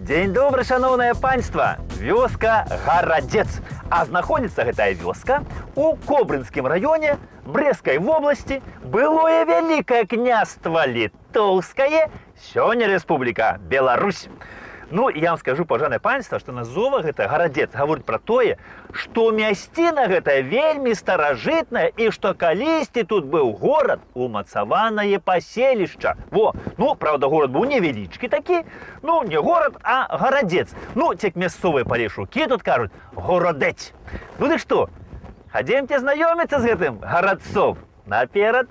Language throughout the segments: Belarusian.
Дзень добры, шановнае панства! Вёска Гарадзец. А знаходзіцца гэтая вёска у Кобрынскім раёне Брэсцкай вобласці, былое Вялікае княства Літоўскае, сёння Рэспубліка Беларусь. Ну, я вам скажу, пажанае панства, што назова гэта Гарадзец гаворыць пра тое, што мясціна гэтая вельмі старажытная і што калісьці тут быў горад, умацаванае паселішча. Во, ну, правда, горад быў невялічкі такі, ну, не горад, а Гарадзец. Ну, цек мясцовыя палешукі тут кажуць «Горадэць». Ну, дык што, хадземце знаёміцца з гэтым гарадцом. Наперад!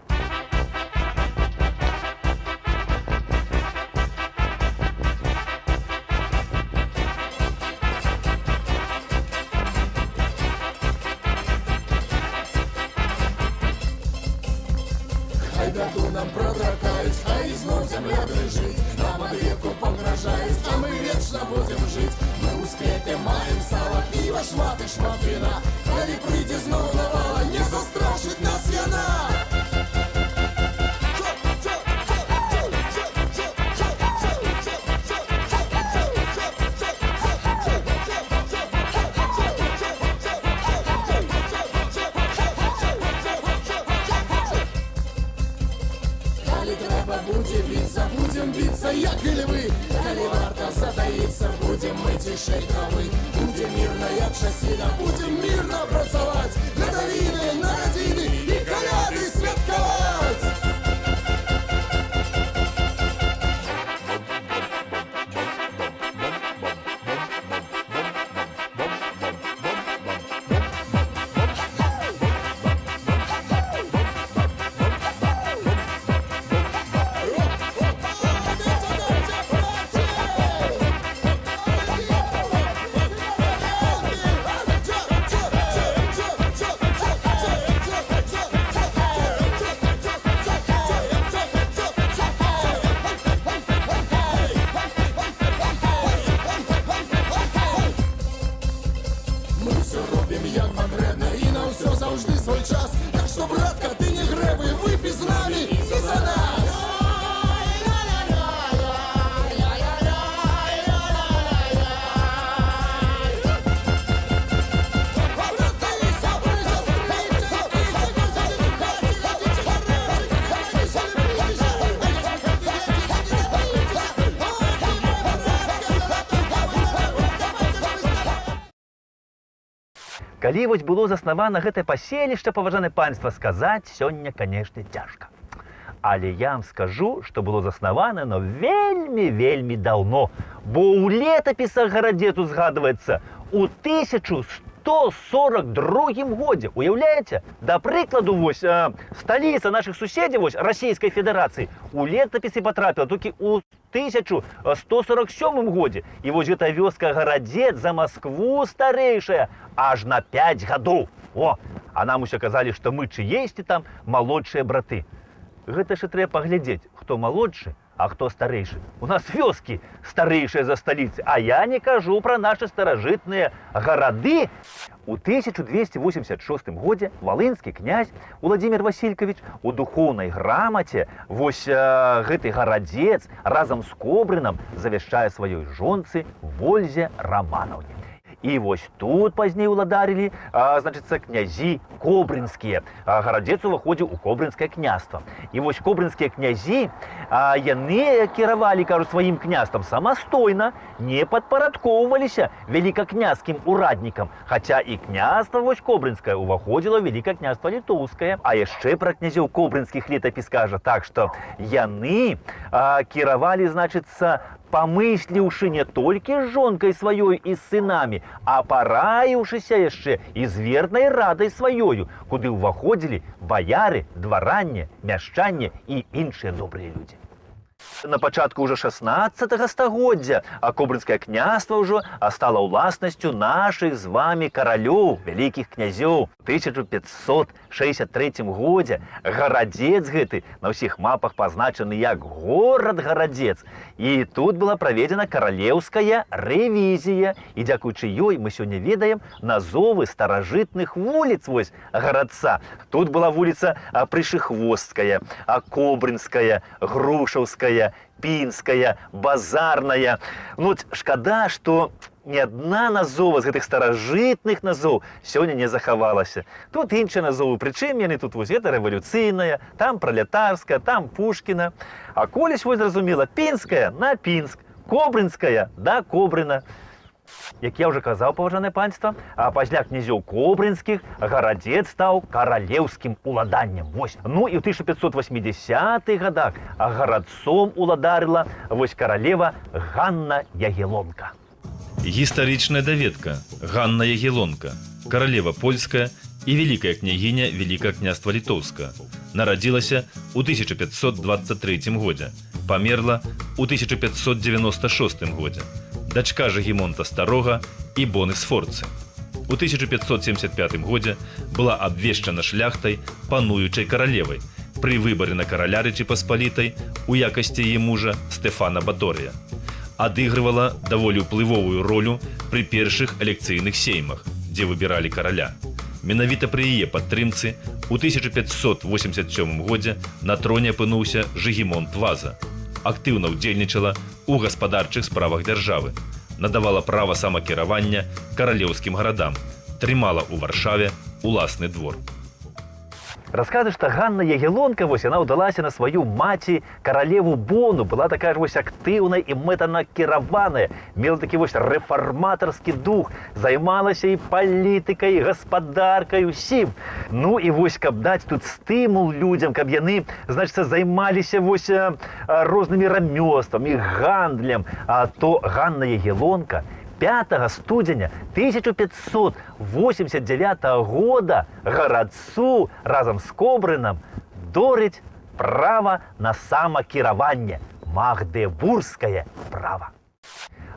Бяду нам продракаюць, а ізноў зямля дрыжыць. Нам ад веку пагражаюць, а мы вечна будзем жыць. Мы ў склепе маем сала, піва шмат і шмат віна. Калі прыйдзе зноў навала, не застрашыць нас яна. Будем биться, як і львы. Калі варта затаіцца, будем мы цішэй травы. Будем мирно, як часіна, будем мирно працаваць. На даліны, на радзіны і каляды святкаваць. Свой час, так что, братка, ты не грэбуй, выпей з нами і за нас. Калі вось было заснавана гэтае паселішча, паважанае панства, сказаць сёння, канешне, цяжка. Але я вам скажу, што было заснавана, но вельмі даўно, бо ў летапісах Гарадзец узгадваецца у 1142 годзе. Уяўляеце? Да прыкладу, вось, сталіца нашых суседзяў, вось, Расійскай Федэрацыі, у летапісы патрапіла толькі ў 1147 годзе. І вось гэта вёска Гарадзец за Маскву старэйшая аж на 5 гадоў. О, а нам усё казалі, што мы чыесьці там малодшыя браты. Гэта ж і трэба паглядзець, хто малодшы, а хто старэйшы. У нас вёскі старэйшыя за сталіцы, а я не кажу пра нашы старажытныя гарады. У 1286 годзе валынскі князь Уладзімір Васількавіч у духоўнай грамаце вось гэты Гарадзец разам з Кобрынам завяшчае сваёй жонцы Вользе Раманаўне. І вось тут пазней уладарылі, значыцца, князі кобрынскія. Гарадзец уваходзіў у Кобрынскае княства. І вось кобрынскія князі, яны кіравалі, кажуць, сваім княствам самастойна, не падпарадкоўваліся вялікакняскім ураднікам. Хаця і княства вось кобрынскае уваходзіла ў Вялікае княства Літоўскае. А яшчэ пра князёў кобрынскіх летапіс кажа так, што яны кіравалі, значыцца, памысліўшы не толькі з жонкай сваёй і з сынамі, а параіўшыся яшчэ і з вернай радай сваёю, куды ўваходзілі баяры, дваранне, мяшчанне і іншыя добрыя людзі. На пачатку ўжо 16 стагоддзя Кобрынскае княства ўжо стала ўласнасцю нашых з вамі каралёў, вялікіх князёў. У 1563 годзе Гарадзец гэты на ўсіх мапах пазначаны як горад Гарадзец. І тут была праведзена каралеўская рэвізія. І дзякуючы ёй мы сёння ведаем назовы старажытных вуліц вось гарадца. Тут была вуліца Прышыхвосткая, Кобрынская, Грушаўская, Польская, Пинская, Базарная. Ну, вот шкада, что ни одна назова з гэтых старажытных назоў сёння не захавалася. Тут іншыя назовы, прычым яны тут вось гэта рэвалюцыйная, там пралетарская, там Пушкіна. А колись вось зразумела, Пінская на Пінск, Кобрынская да Кобрына. Як я ўжо казаў, паважанае панства, а пасля князёў кобрынскіх гарадзец стаў каралеўскім уладаннем. Вось. Ну і ў 1580-х годах гарадцом уладарыла вось каралева Ганна Ягеллонка. Гістарычная даведка. Ганна Ягеллонка, каралева польская і вялікая княгіня Вялікага княства Літоўска. Нарадзілася ў 1523 годзе, памерла ў 1596 годзе. Дачка Жыгімонта Старога і Боны Сфорцы. У 1575 годзе была абвешчана шляхтай пануючай каралевай пры выбары на караля Рэчы Паспалітай у якасці яе мужа Стэфана Баторыя. Адыгрывала даволі ўплывовую ролю пры першых элекцыйных сеймах, дзе выбіралі караля. Менавіта пры яе падтрымцы у 1587 годзе на троне апынуўся Жыгімонт Ваза. Актыўна ўдзельнічала ў гаспадарчых справах дзяржавы, надавала права самакіравання каралеўскім гарадам, трымала ў Варшаве уласны двор. Расказы, што Ганна Ягеллонка, вось яна ўдалася на сваю маці каралеву Бону, была такая ж вось актыўная і мэтанакіраваная, мела такі вось рэфарматарскі дух, займалася і палітыкай, і гаспадаркай, усім. Ну і вось, каб даць тут стымул людзям, каб яны, значыцца, займаліся вось рознымі рамёствамі, гандлем, то Ганна Ягеллонка 5 студзеня 1589 года гарадцу разам з Кобрынам дорыць права на самакіраванне, магдебургскае права.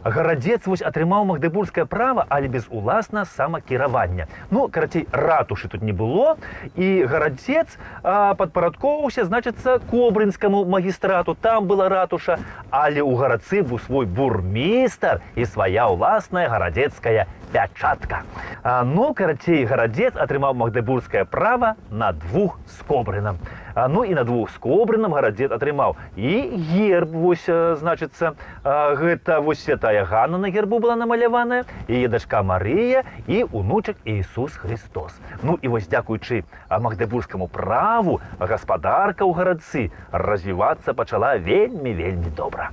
Гарадзец вось атрымаў магдебургскае права, але без уласна самакіравання. Ну, карацей, ратушы тут не было, і гарадзец падпарадкоўваўся, значыцца, Кобрынскаму магістрату. Там была ратуша, але ў гарадцы быў свой бурмістр і свая ўласная гарадзецкая пячатка. Ну, карацей, гарадзец атрымаў магдебургскае права на 2 з Кобрынам. Ну і на 2 з Кобрынам гарадзец атрымаў і герб, вось, значыцца, гэта вось святая Ганна на гербу была намаляваная, яе дачка Марыя і унучак Ісус Христос. Ну і вось дзякуючы магдебургскаму праву гаспадарка ў гарадцы развівацца пачала вельмі добра.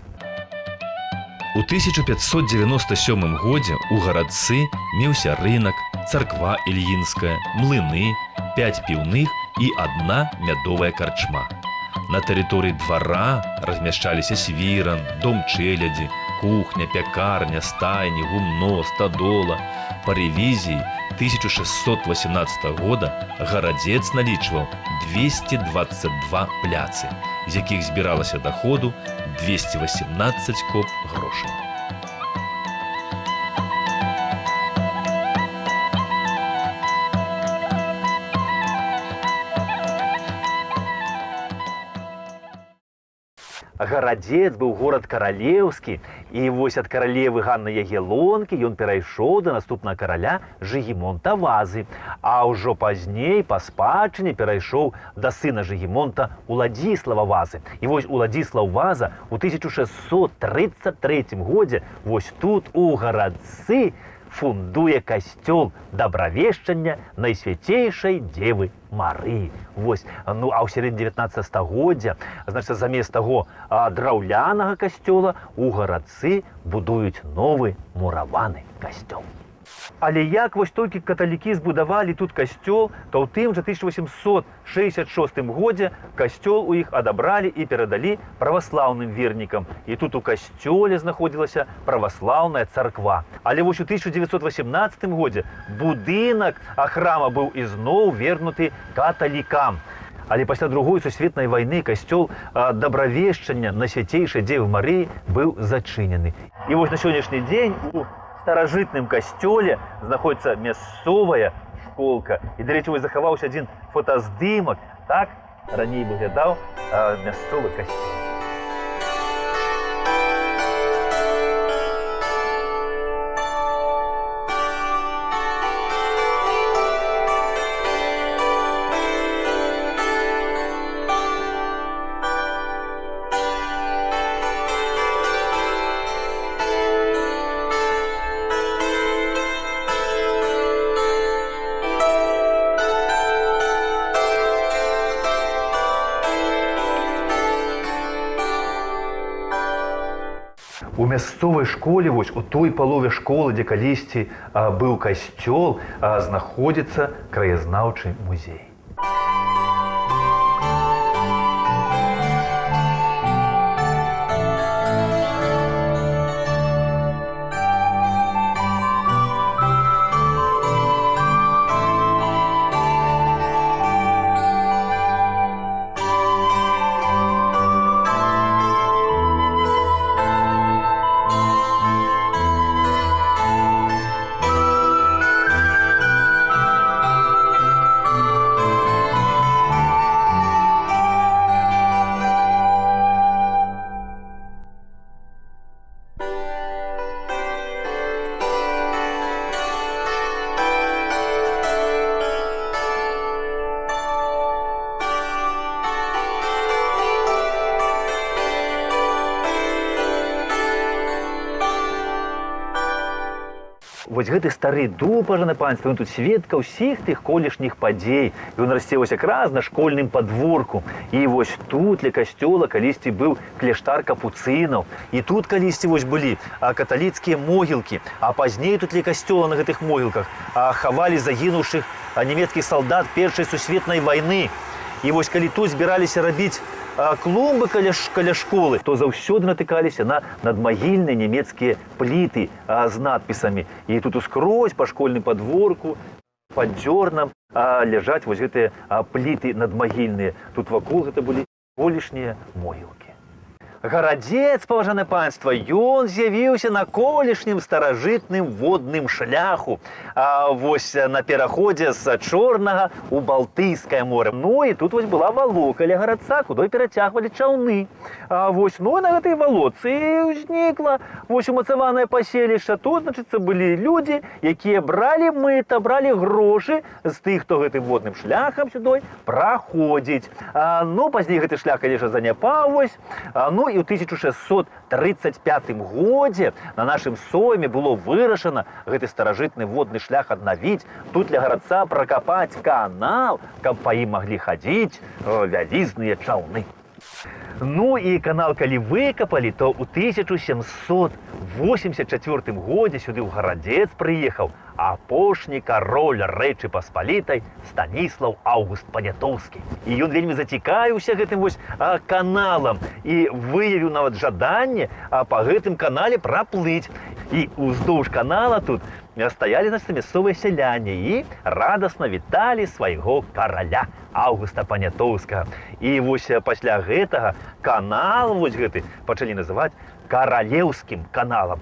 У 1597 годзе ў гарадцы меўся рынак, царква Ільінская, млыны, 5 піўных і 1 мядовая карчма. На тэрыторыі двара размяшчаліся свіран, дом чэлядзі, кухня, пякарня, стайні, гумно, стадола. Па рэвізіі 1618 года гарадзец налічваў 222 пляцы, з якіх збіралася даходу 218 коп грошай. Гарадзец быў горад каралеўскі, і вось ад каралевы Ганны Ягеллонкі ён перайшоў да наступнага караля Жыгімонта Вазы, а ўжо пазней па спадчыне перайшоў да сына Жыгімонта Уладзіслава Вазы. І вось Уладзіслаў Ваза ў 1633 годзе вось тут у гарадцы фундуе касцёл дабравешчання Найсвяцейшай Дзевы Марыі. Вось. Ну, а ў сярэдзіне 19 стагоддзя, значыць, замест таго драўлянага касцёла у гарадцы будуюць новы мураваны касцёл. Але як вось толькі каталікі збудавалі тут касцёл, то ў тым жа 1866 годзе касцёл у іх адабралі і перадалі праваслаўным вернікам. І тут у касцёле знаходзілася праваслаўная царква. Але вось у 1918 годзе будынак храма быў ізноў вернуты каталікам. Але пасля Другой сусветнай вайны касцёл дабравешчання Найсвяцейшай Дзевы Марыі быў зачынены. І вось на сённяшні дзень у старажытным касцёле знаходзіцца мясцовая школка. І, дарэчы, вось захаваўся адзін фотаздымак. Так раней выглядаў мясцовы касцёл. У мясцовай школе, вось у той палове школы, дзе калісьці быў касцёл, знаходзіцца краязнаўчы музей. Вось гэты стары дуб, пажаны панства, ён тут сведка ўсіх тых колішніх падзей. Ён расце вось якраз на школьным падворку. І вось тут ля касцёла калісьці быў кляштар капуцынаў. І тут калісьці вось былі каталіцкія могілкі. А пазней тут ля касцёла на гэтых могілках хавалі загінуўшых нямецкіх салдат Першай сусветнай вайны. І вось калі тут збіраліся рабіць клумбы каля школы, то заўсёды натыкаліся на надмагільныя нямецкія пліты з надпісамі. І тут ускрозь па школьным падворку, пад дзёрнам ляжаць вось гэтыя пліты надмагільныя. Тут вакол гэта былі колішнія могілкі. Гарадзец, паважанае панства, ён з'явіўся на колішнім старажытным водным шляху. Вось на пераходзе з Чорнага ў Балтыйскае море. Ну і тут вось была валока ля гарадца, куды перацягвалі чаўны. Вось, ну і на гэтай валоцы ўзнікла вось умацаванае паселішча. Тут, значыцца, былі людзі, якія бралі мыта, бралі грошы з тых, хто гэтым водным шляхам сюды праходзіць. Ну, пазней гэты шлях, конечно, заняпаў вось. Ну і ў 1635 годзе на нашым сойме было вырашана гэты старажытны водны шлях аднавіць, тут ля гарадца пракапаць канал, каб па ім маглі хадзіць вялізныя чаўны. Ну і канал калі выкапалі, то ў 1784 годзе сюды ў Гарадзец прыехаў апошні кароль Рэчы Паспалітай Станіслаў Аўгуст Панятоўскі. І ён вельмі зацікавіўся гэтым вось каналам і выявіў нават жаданне па гэтым канале праплыць. І ўздоўж канала тут стаялі, значыць, мясцовыя сяляне і радасна віталі свайго караля Аўгуста Панятоўскага. І вось пасля гэтага канал вось гэты пачалі называць каралеўскім каналам.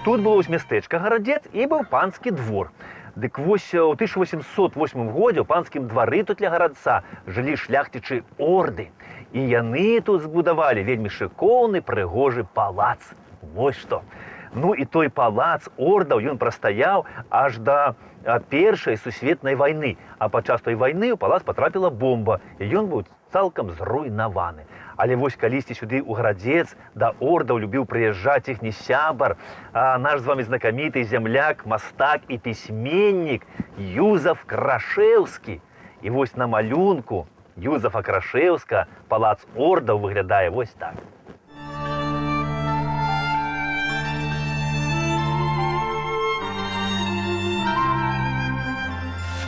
Тут было вось мястэчка Гарадзец і быў панскі двор. Дык вось у 1808 годзе ў панскім двары тут ля гарадца жылі шляхцічы орды. І яны тут збудавалі вельмі шыкоўны прыгожы палац. Вось што. Ну і той палац ордаў ён прастаяў аж да Першай сусветнай вайны. А падчас той вайны ў палац патрапіла бомба, і ён быў цалкам зруйнаваны. Але вось калісьці сюды ў Гарадзец да ордаў любіў прыязджаць іхні сябар, наш з вамі знакаміты земляк, мастак і пісьменнік Юзаф Крашэўскі. І вось на малюнку Юзафа Крашэўска палац ордаў выглядае вось так.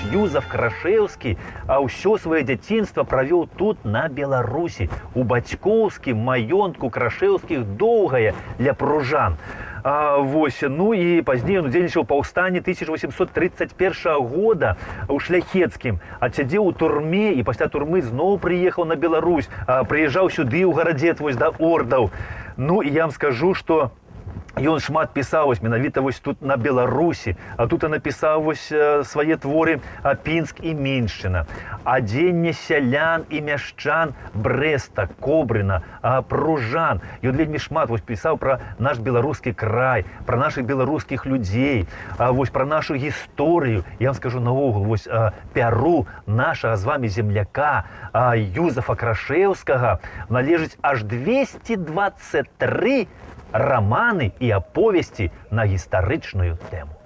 Юзаф Крашэўскі ўсё сваё дзяцінства правёў тут, на Беларусі, у бацькоўскім маёнтку Крашэўскіх Доўгая ля Пружан. Вось, ну і пазней ён удзельнічаў у паўстанні 1831 года у Шляхецкім, адсядзеў у турме і пасля турмы зноў прыехаў на Беларусь, прыязджаў сюды ў Гарадзец вось да ордаў. Ну і я вам скажу, што ён шмат пісаў вось менавіта вось тут на Беларусі, а тут і напісаў вось свае творы Пінск і Міншчына, адзенне сялян і мяшчан Брэста, Кобрына, Пружан. Ён вельмі шмат вось пісаў пра наш беларускі край, пра нашых беларускіх людзей, вось пра нашу гісторыю. Я вам скажу наогул, вось пяру нашага з вамі земляка Юзафа Крашэўскага належыць аж 223 романы і аповесці на гістарычную тэму.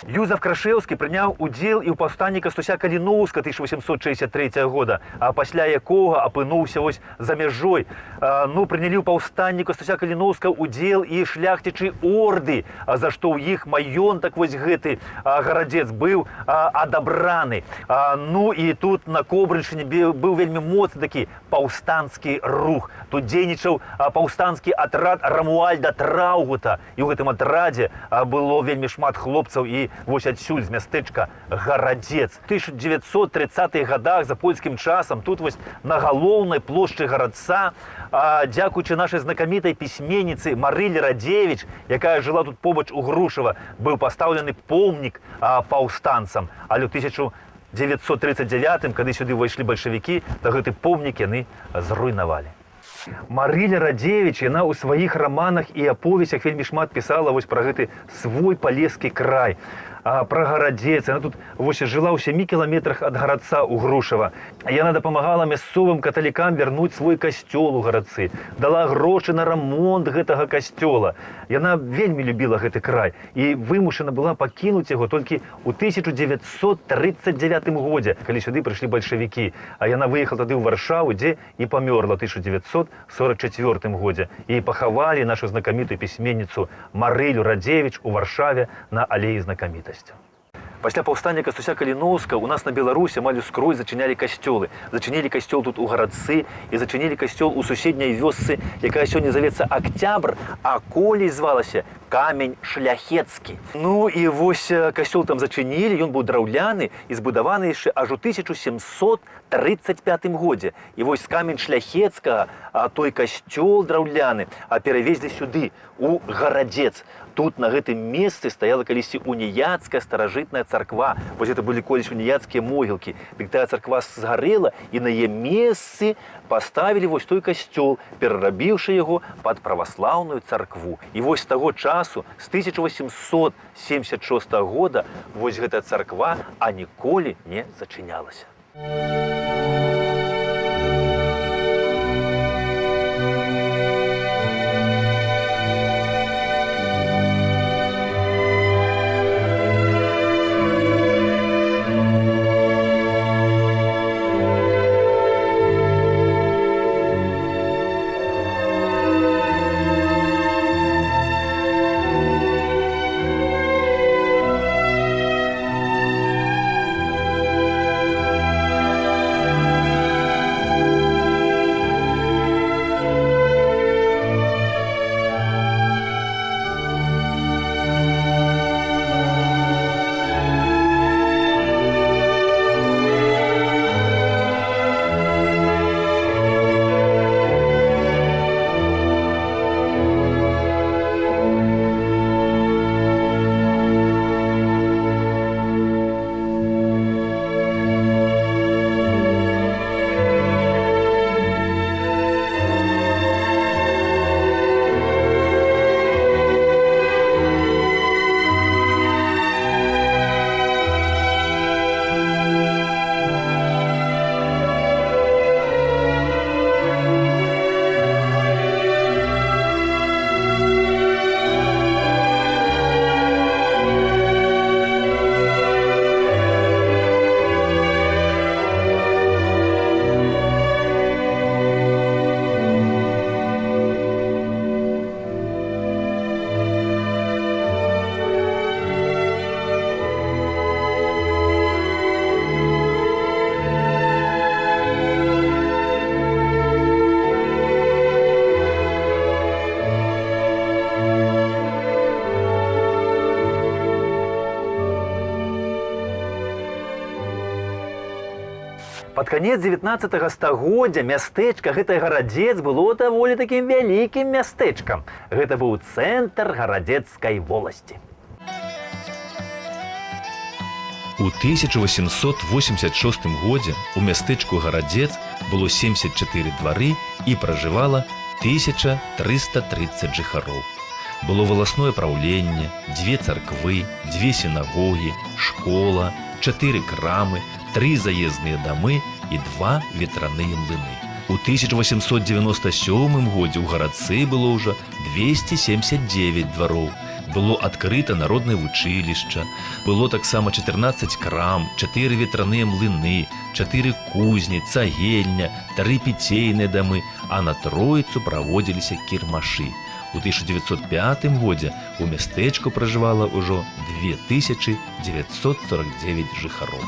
Юзаф Крашэўскі прыняў удзел і ў паўстанні Кастуся Каліноўска 1863 года, а пасля якога апынуўся вось за мяжой. Ну, прынялі ў паўстанні Кастуся Каліноўска удзел і шляхцічы орды, за што ў іх маёнтак вось гэты Гарадзец быў адабраны. Ну і тут на Кобрыншчыне быў вельмі моцны такі паўстанскі рух. Тут дзейнічаў паўстанскі атрад Рамуальда Траўгута, і ў гэтым атрадзе было вельмі шмат хлопцаў і вось адсюль з мястэчка Гарадзец. У 1930-х годах за польскім часам тут вось на галоўнай плошчы гарадца, дзякуючы нашай знакамітай пісьменніцы Марылі Радзевіч, якая жыла тут побач у Грушава, быў пастаўлены помнік паўстанцам. Але ў 1939-м, калі сюды ўвайшлі бальшавікі, то гэты помнік яны зруйнавалі. Марыля Радзевіч, яна ў сваіх раманах і аповесцях вельмі шмат пісала вось пра гэты свой палескі край, пра Гарадзец. Яна тут вось жыла ў 7 кіламетрах ад гарадца ў Грушава. Яна дапамагала мясцовым каталікам вярнуць свой касцёл у гарадцы, дала грошы на рамонт гэтага касцёла. Яна вельмі любіла гэты край і вымушана была пакінуць яго толькі ў 1939 годзе, калі сюды прыйшлі бальшавікі. А яна выехала тады ў Варшаву, дзе і памёрла ў 1944 годзе. І пахавалі нашу знакамітую пісьменніцу Марылю Радзевіч у Варшаве на алеі знакамітасці. Пасля паўстання Кастуся Каліноўска у нас на Беларусі амаль ускрозь зачынялі касцёлы. Зачынілі касцёл тут у гарадцы і зачынілі касцёл у суседняй вёсцы, якая сёння завецца Акцябр, а колись звалася Камень Шляхецкі. Ну і вось касцёл там зачынілі, ён быў драўляны і збудаваны яшчэ аж у 1735 годзе. І вось Камень Шляхецкага, той касцёл драўляны, перавезлі сюды, у Гарадзец. Тут на гэтым месцы стаяла калісьці уніяцкая старажытная царква. Вось это былі колись уніяцкія могілкі. Дык тая царква згарэла, і на яе месцы паставілі вось той касцёл, перарабіўшы яго пад праваслаўную царкву. І вось з таго часу, з 1876 года, вось гэтая царква ніколі не зачынялася. Пад канец 19 стагоддзя мястэчка гэтай Гарадзец было даволі такім вялікім мястэчкам. Гэта быў цэнтр гарадзецкай воласці. У 1886 годзе у мястэчку Гарадзец было 74 двары і пражывала 1330 жыхароў. Было валасное праўленне, 2 царквы, 2 сінагогі, школа, 4 крамы, 3 заездныя дамы і 2 ветраныя млыны. У 1897 годзе ў гарадцы было ўжо 279 двароў. Было адкрыта народнае вучылішча, было таксама 14 крам, 4 ветраныя млыны, 4 кузні, цагельня, 3 піцейныя дамы, а на Троіцу праводзіліся кірмашы. У 1905 годзе у мястэчку пражывала ўжо 2949 жыхароў.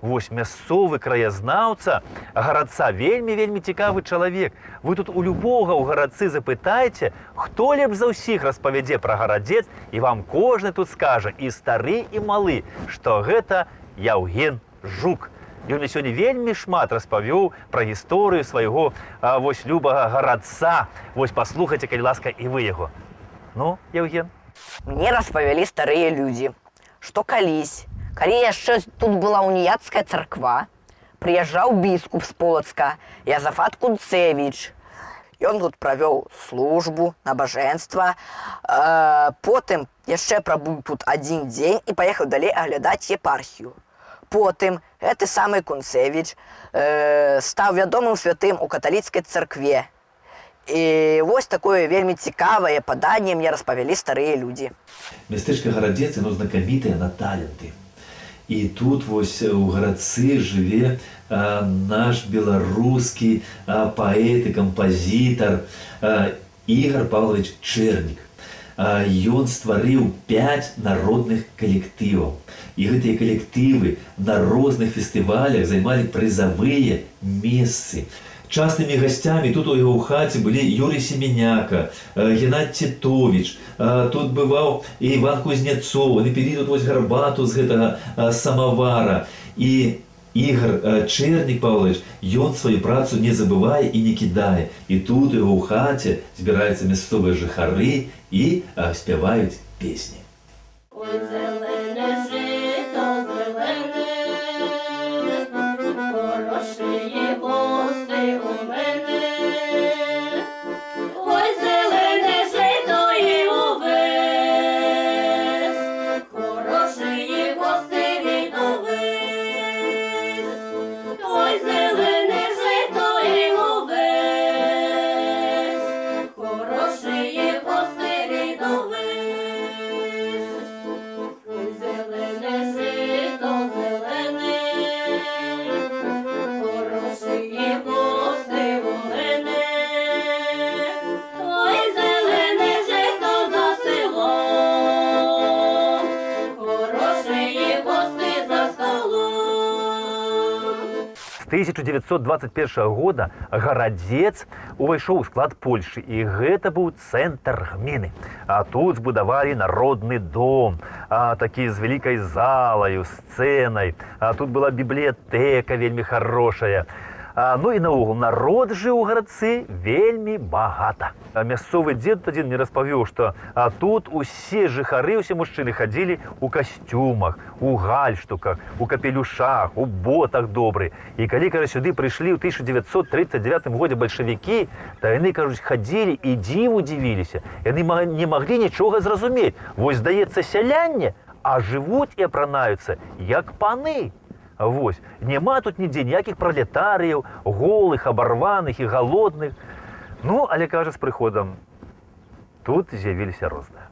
Вось мясцовы краязнаўца гарадца вельмі цікавы чалавек. Вы тут у любога ў гарадцы запытайце, хто лепш за ўсіх распавядзе пра Гарадзец, і вам кожны тут скажа, і стары, і малы, што гэта Яўген Жук. Ён і сёння вельмі шмат распавёў пра гісторыю свайго вось любага гарадца. Вось паслухайце, калі ласка, і вы яго. Ну, Яўген? Мне распавялі старыя людзі, што калі яшчэ тут была уніяцкая царква, прыязджаў біскуп з Полацка Язафат Кунцевіч. Ён тут правёў службу, набажэнства, потым яшчэ прабыў тут 1 дзень і паехаў далей аглядаць епархію. Потым гэты самы Кунцевіч стаў вядомым святым у каталіцкай царкве. І вось такое вельмі цікавае паданне мне распавялі старыя людзі. Мястэчка Гарадзец, оно знакамітае на таленты. І тут вось у гарадцы жыве наш беларускі паэт і кампазітар Ігор Павлович Чэрнік. Ён стварыў 5 народных калектываў. І гэтыя калектывы на розных фестывалях займалі прызавыя месцы. Частымі гасцямі тут у яго ў хаце былі Юрый Семеняка, Геннадзь Титович, тут бываў і Іван Кузнецоў, вони пілі тут вось гарбату з гэтага самавара. І Ігор Чэрнік Павлович, ён сваю працу не забывае і не кідае. І тут у яго ў хаце збіраюцца мясцовыя жыхары і спяваюць песні. З 1921 года Гарадзец увайшоў у склад Польшы, і гэта быў цэнтр гміны. А тут збудавалі народны дом, такі з вялікай залаю, сцэнай. Тут была бібліятэка вельмі хорошая. Ну і наогул, народ жыў у гарадцы вельмі багата. Мясцовы дзед адзін мне распавёў, што тут усе жыхары, усе мужчыны хадзілі у касцюмах, у гальштуках, у капелюшах, у ботах добры. І калі, кажа, сюды прыйшлі ў 1939 годзе бальшавікі, то яны, кажуць, хадзілі і дзіву дзівіліся. Яны не маглі нічога зразумець. Вось, здаецца, сялянне, а жывуць і апранаюцца як паны. Вось, няма тут нідзе ніякіх пралетарыяў, голых, абарваных і галодных. Ну, але, кажа, з прыходам тут з'явіліся розныя.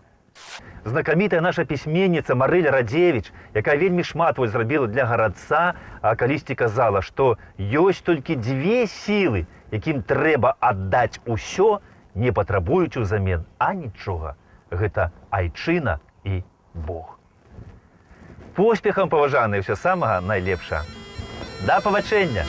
Знакамітая наша пісьменніца Марыля Радзевіч, якая вельмі шмат вось зрабіла для гарадца, калісьці казала, што ёсць толькі дзве сілы, якім трэба аддаць усё, не патрабуючы ўзамен анічога. Гэта айчына і Бог. Поспехам, паважаныя, ўсё самага найлепшага. Да пабачэння!